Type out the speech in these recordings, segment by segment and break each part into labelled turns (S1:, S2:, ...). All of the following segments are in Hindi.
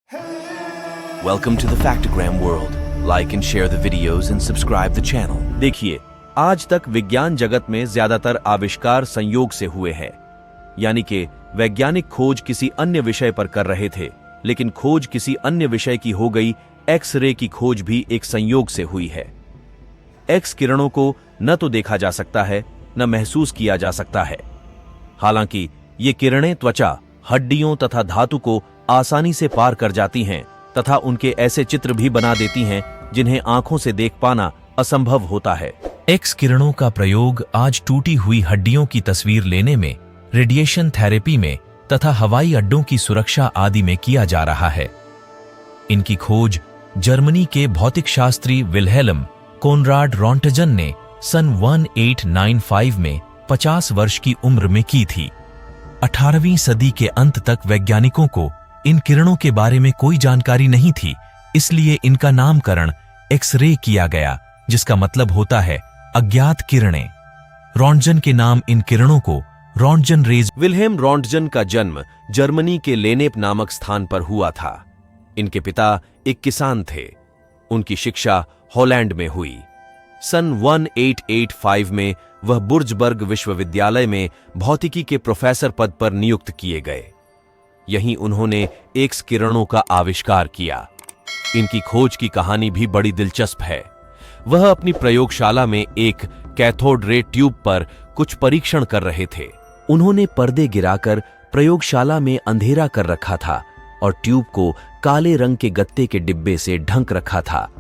S1: Welcome to the Factogram world. Like and share the videos and subscribe the channel.
S2: देखिए, आज तक विज्ञान जगत में ज्यादातर आविष्कार संयोग से हुए हैं, यानी कि वैज्ञानिक खोज किसी अन्य विषय पर कर रहे थे, लेकिन खोज किसी अन्य विषय की हो गई। एक्स-रे की खोज भी एक संयोग से हुई है। एक्स किरणों को न तो देखा जा सकता है, न महसूस किया जा सकता है। हालांकि ये किरणें त्वचा, हड्डियों तथा धातु को आसानी से पार कर जाती हैं तथा उनके ऐसे चित्र भी बना देती हैं जिन्हें आंखों से देख पाना असंभव होता है।
S3: एक्स किरणों का प्रयोग आज टूटी हुई हड्डियों की तस्वीर लेने में, रेडिएशन थेरेपी में तथा हवाई अड्डों की सुरक्षा आदि में किया जा रहा है। इनकी खोज जर्मनी के भौतिकशास्त्री विल्हेल्म कोनराड रॉन्टजन ने सन 1895 में 50 वर्ष की उम्र में की थी। 18वीं सदी के अंत तक वैज्ञानिकों को इन किरणों के बारे में कोई जानकारी नहीं थी, इसलिए इनका नामकरण एक्स-रे किया गया, जिसका मतलब होता है अज्ञात किरणें। रॉन्टजन के नाम इन किरणों को रॉन्टजन रेज।
S2: विल्हेम रॉन्टजन का जन्म जर्मनी के लेनेप नामक स्थान पर हुआ था। इनके पिता एक किसान थे। उनकी शिक्षा हॉलैंड में हुई। सन 1885 में वह बुर्जबर्ग विश्वविद्यालय में भौतिकी के प्रोफेसर पद पर नियुक्त किए गए। यहीं उन्होंने एक्स किरणों का आविष्कार किया। इनकी खोज की कहानी भी बड़ी दिलचस्प है। वह अपनी प्रयोगशाला में एक कैथोड रे ट्यूब पर कुछ परीक्षण कर रहे थे। उन्होंने पर्दे गिराकर प्रयोगशाला में अंधेरा कर रखा था और ट्यूब को काले रंग के गत्ते के डिब्बे से ढक रखा था।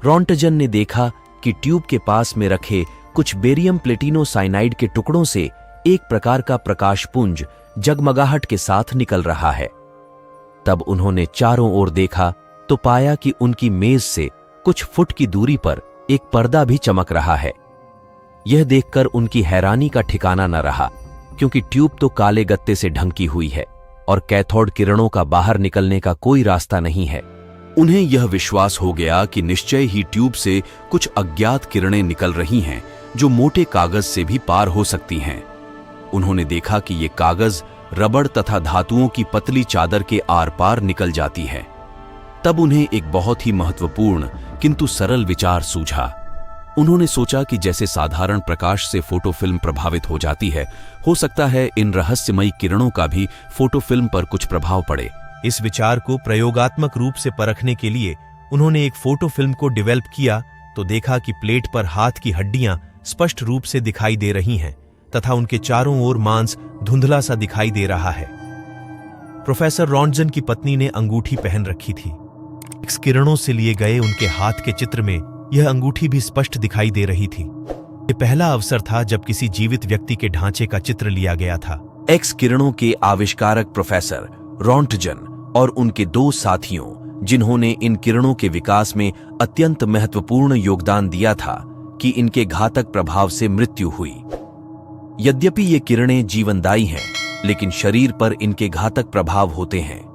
S2: रॉन्टजन ने देखा कि ट्यूब के पास में रखे कुछ बेरियम प्लेटिनो साइनाइड के टुकड़ों से एक प्रकार का प्रकाशपुंज जगमगाहट के साथ निकल रहा है। तब उन्होंने चारों ओर देखा तो पाया कि उनकी मेज से कुछ फुट की दूरी पर एक पर्दा भी चमक रहा है। यह देखकर उनकी हैरानी का ठिकाना न रहा, क्योंकि ट्यूब तो काले गत्ते से ढंकी हुई है और कैथोड किरणों का बाहर निकलने का कोई रास्ता नहीं है। उन्हें यह विश्वास हो गया कि निश्चय ही ट्यूब से कुछ अज्ञात किरणें निकल रही हैं, जो मोटे कागज से भी पार हो सकती हैं। उन्होंने देखा कि ये कागज रबड़ तथा धातुओं की पतली चादर के आर पार निकल जाती है। तब उन्हें एक बहुत ही महत्वपूर्ण किंतु सरल विचार सूझा। उन्होंने सोचा कि जैसे साधारण प्रकाश से फोटोफिल्म प्रभावित हो जाती है, हो सकता है इन रहस्यमयी किरणों का भी फोटोफिल्म पर कुछ प्रभाव पड़े। इस विचार को प्रयोगात्मक रूप से परखने के लिए उन्होंने एक फोटोफिल्म को डेवलप किया तो देखा कि प्लेट पर हाथ की हड्डियां स्पष्ट रूप से दिखाई दे रही हैं तथा उनके चारों ओर मांस धुंधला सा दिखाई दे रहा है। प्रोफेसर रॉन्टजन की पत्नी ने अंगूठी पहन रखी थी। एक्स किरणों से लिए गए उनके हाथ के चित्र में यह अंगूठी भी स्पष्ट दिखाई दे रही थी। यह पहला अवसर था जब किसी जीवित व्यक्ति के ढांचे का चित्र लिया गया था।
S1: एक्स किरणों के आविष्कारक प्रोफेसर रॉन्टजन और उनके दो साथियों, जिन्होंने इन किरणों के विकास में अत्यंत महत्वपूर्ण योगदान दिया था, कि इनके घातक प्रभाव से मृत्यु हुई। यद्यपि ये किरणें जीवनदायी हैं, लेकिन शरीर पर इनके घातक प्रभाव होते हैं।